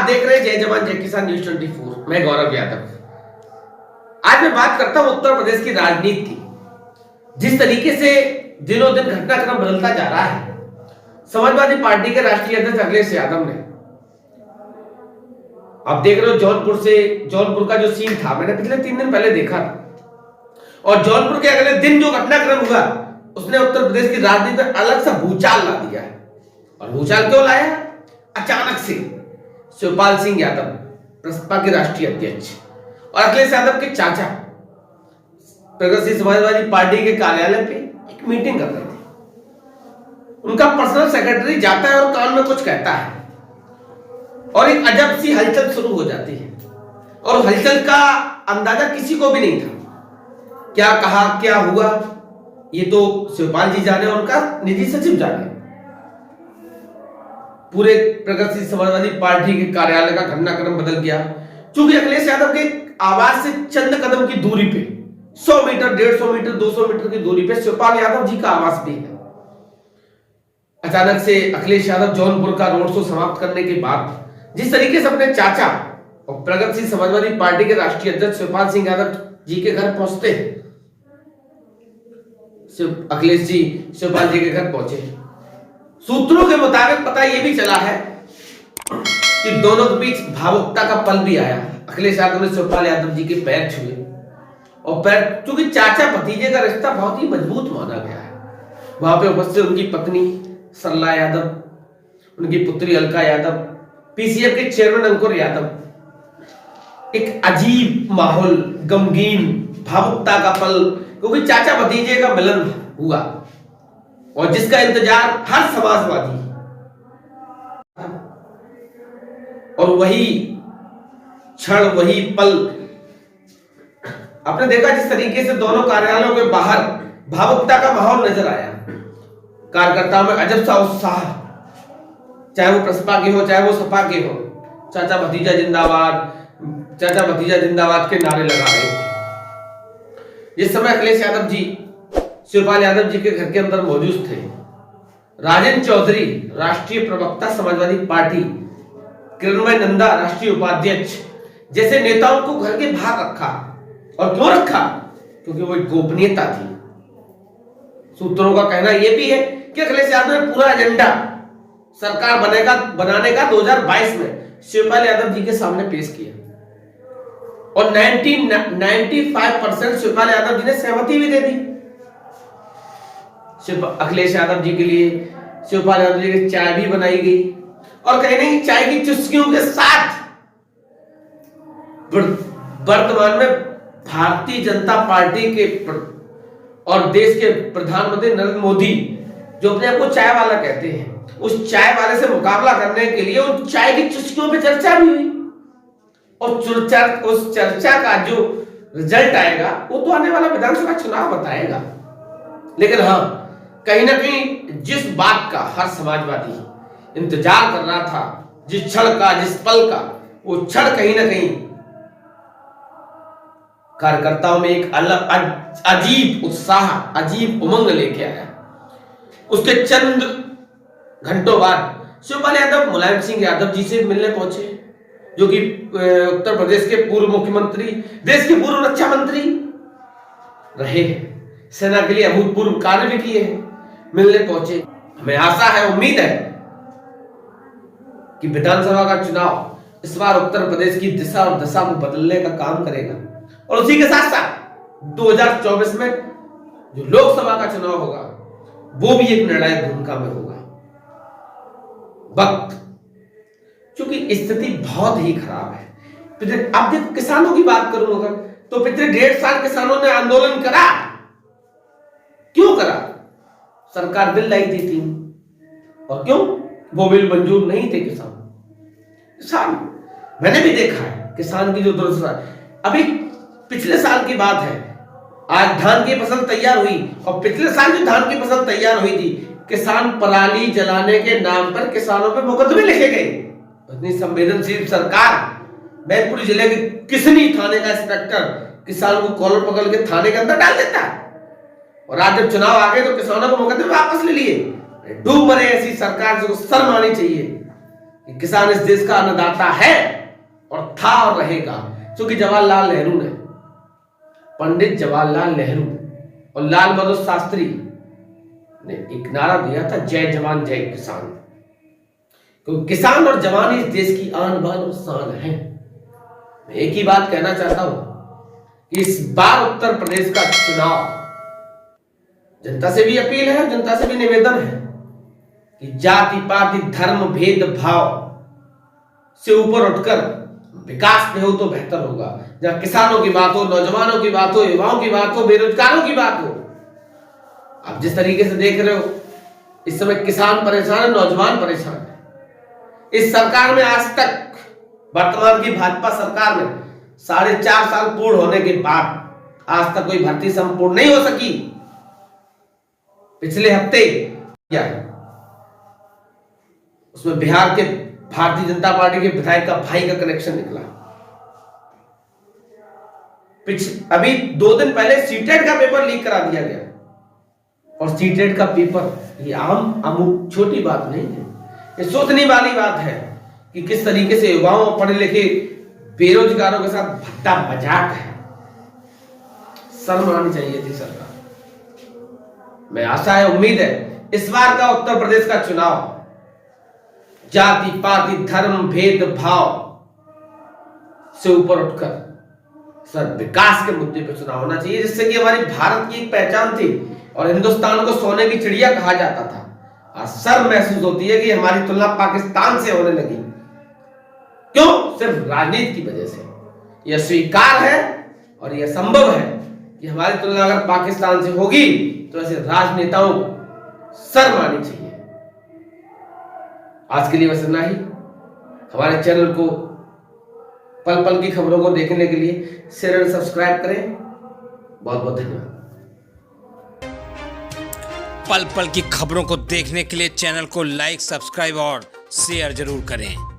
आप देख रहे हैं जय जवान जय किसान न्यूज 24। मैं गौरव यादव। आज मैं बात करता हूं उत्तर प्रदेश की राजनीति की। जिस तरीके से दिनों दिन घटनाक्रम बदलता जा रहा है, समाजवादी पार्टी के राष्ट्रीय अध्यक्ष अखिलेश यादव ने, आप देख रहे हो जौनपुर का जो सीन था, मैंने पिछले 3 दिन पहले देखा था, और जौनपुर के अगले दिन जो घटनाक्रम हुआ उसने उत्तर प्रदेश की राजनीति में अलग सा भूचाल ला दिया है। और भूचाल क्यों लाया? अचानक से शिवपाल सिंह यादव, प्रसपा के राष्ट्रीय अध्यक्ष, और अखिलेश यादव के चाचा प्रगतिशील समाजवादी पार्टी के कार्यालय पे एक मीटिंग कर रहे थे। उनका पर्सनल सेक्रेटरी जाता है और कान में कुछ कहता है, और एक अजब सी हलचल शुरू हो जाती है। और हलचल का अंदाजा किसी को भी नहीं था। क्या कहा, क्या हुआ, ये तो शिवपाल जी जाने, उनका निजी सचिव जाने। पूरे प्रगतिशील समाजवादी पार्टी के कार्यालय का घटनाक्रम बदल गया, क्योंकि अखिलेश यादव के आवास से चंद कदम की दूरी पे, 100 मीटर, 150 मीटर, 200 मीटर की दूरी पे शिवपाल यादव जी का आवास भी है। अचानक से अखिलेश यादव जौनपुर का रोड शो समाप्त करने के बाद जिस तरीके से अपने चाचा और प्रगतिशील समाजवादी पार्टी के राष्ट्रीय अध्यक्ष शिवपाल सिंह यादव जी के घर पहुंचते हैं, अखिलेश जी शिवपाल जी के घर पहुंचे। सूत्रों के मुताबिक पता यह भी चला है कि दोनों के बीच भावुकता का पल भी आया। अखिलेश यादव ने शिवपाल यादव जी के पैर छुए, और पैर, क्योंकि चाचा भतीजे का रिश्ता बहुत ही मजबूत माना गया है। वहां पे उपस्थित उनकी पत्नी सरला यादव, उनकी पुत्री अलका यादव, पीसीएफ के चेयरमैन अंकुर यादव। एक अजीब माहौल, गमगीन, भावुकता का पल, क्योंकि चाचा भतीजे का मिलन हुआ, और जिसका इंतजार हर समाजवादी, और वही क्षण, वही पल आपने देखा जिस तरीके से दोनों कार्यालयों के बाहर भावुकता का माहौल नजर आया। कार्यकर्ताओं में अजब सा उत्साह, चाहे वो प्रसपा के हो, चाहे वो सपा के हो। चाचा भतीजा जिंदाबाद, चाचा भतीजा जिंदाबाद के नारे लगा रहे थे। जिस समय अखिलेश यादव जी शिवपाल यादव जी के घर के अंदर मौजूद थे, राजेंद्र चौधरी राष्ट्रीय प्रवक्ता समाजवादी पार्टी, किरणमय नंदा राष्ट्रीय उपाध्यक्ष जैसे नेताओं को घर के बाहर रखा। और क्यों रखा? क्योंकि वो एक गोपनीयता थी। सूत्रों का कहना यह भी है कि अखिलेश यादव ने पूरा एजेंडा सरकार बनाने का 2022 में शिवपाल यादव जी के सामने पेश किया, और 95% शिवपाल यादव जी ने सहमति भी दे दी। अखिलेश यादव जी के लिए शिवपाल यादव जी की चाय भी बनाई गई, और कहीं नहीं चाय की चुस्कियों के साथ वर्तमान में भारतीय जनता पार्टी के और देश के प्रधानमंत्री नरेंद्र मोदी, जो अपने आप को चाय वाला कहते हैं, उस चाय वाले से मुकाबला करने के लिए उन चाय की चुस्कियों पे चर्चा भी हुई। और उस चर्चा का जो रिजल्ट आएगा वो तो आने वाला विधानसभा चुनाव बताएगा। लेकिन हाँ, कहीं ना कहीं जिस बात का हर समाजवादी इंतजार कर रहा था, जिस क्षण का, जिस पल का, वो क्षण कहीं ना कहीं कार्यकर्ताओं में एक अलग अजीब उत्साह, अजीब उमंग लेके आया। उसके चंद घंटों बाद शिवपाल यादव मुलायम सिंह यादव जी से मिलने पहुंचे, जो कि उत्तर प्रदेश के पूर्व मुख्यमंत्री, देश के पूर्व रक्षा मंत्री रहे हैं, सेना के लिए अभूतपूर्व कार्य भी किए हैं। मिलने पहुंचे। हमें आशा है, उम्मीद है कि विधानसभा का चुनाव इस बार उत्तर प्रदेश की दिशा और दशा को बदलने का काम करेगा, और उसी के साथ साथ 2024 में जो लोकसभा का चुनाव होगा वो भी एक निर्णायक भूमिका में होगा। वक्त, क्योंकि स्थिति बहुत ही खराब है। अब देखो, किसानों की बात करूंगा तो पिछले 1.5 साल किसानों ने आंदोलन करा। क्यों करा? सरकार बिल लाई थी 3, और क्यों? वो बिल मंजूर नहीं थे। किसान, मैंने भी देखा है किसान की जो दुर्दशा। अभी पिछले साल की बात है, आज धान की फसल तैयार हुई, और पिछले साल जो धान की फसल तैयार हुई थी, किसान पराली जलाने के नाम पर किसानों पे मुकदमे लिखे गए। इतनी संवेदनशील सरकार, मैनपुरी जिले के किसनी थाने का इंस्पेक्टर किसान को कॉलर पकड़ के थाने के अंदर डाल देता है, और आज जब चुनाव आ गए तो किसानों को मुकदमे वापस ले लिए। डूब मरे ऐसी सरकार से शर्म आनी चाहिए। कि किसान इस देश का अन्नदाता है और था और रहेगा, क्योंकि जवाहरलाल नेहरू ने, पंडित जवाहरलाल नेहरू और लाल बहादुर शास्त्री ने एक नारा दिया था, जय जवान जय किसान। क्योंकि किसान और जवान इस देश की आन बान और शान है। मैं एक ही बात कहना चाहता हूं कि इस बार उत्तर प्रदेश का चुनाव, जनता से भी अपील है, जनता से भी निवेदन है कि जाति पाति धर्म भेद भाव से ऊपर उठकर विकास में हो तो बेहतर होगा। जहां किसानों की बात हो, नौजवानों की बात हो, युवाओं की बात हो, बेरोजगारों की बात हो। आप जिस तरीके से देख रहे हो इस समय किसान परेशान है, नौजवान परेशान है। इस सरकार में आज तक, वर्तमान की भाजपा सरकार में 4.5 साल पूर्ण होने के बाद आज तक कोई भर्ती संपूर्ण नहीं हो सकी। पिछले हफ्ते क्या है उसमें बिहार के भारतीय जनता पार्टी के विधायक का भाई का कनेक्शन निकला। अभी 2 दिन पहले सीटेट का पेपर लीक करा दिया गया, और सीटेट का पेपर ये आम अमुक छोटी बात नहीं है, ये सोचने वाली बात है कि किस तरीके से युवाओं, पढ़े लिखे बेरोजगारों के साथ भद्दा मजाक है। शर्म आनी चाहिए थी सरकार। मैं आशा है, उम्मीद है इस बार का उत्तर प्रदेश का चुनाव जाति पाति धर्म भेद भाव से ऊपर उठकर सर विकास के मुद्दे पर चुनाव होना चाहिए, जिससे कि हमारी भारत की एक पहचान थी और हिंदुस्तान को सोने की चिड़िया कहा जाता था। आज शर्म महसूस होती है कि हमारी तुलना पाकिस्तान से होने लगी। क्यों? सिर्फ राजनीति की वजह से। यह स्वीकार है और यह संभव है कि हमारी तुलना अगर पाकिस्तान से होगी तो ऐसे राजनेताओं को शर्म आनी चाहिए। आज के लिए बस इतना ही। हमारे चैनल को पल पल की खबरों को देखने के लिए शेयर और सब्सक्राइब करें। बहुत बहुत धन्यवाद। पल पल की खबरों को देखने के लिए चैनल को लाइक, सब्सक्राइब और शेयर जरूर करें।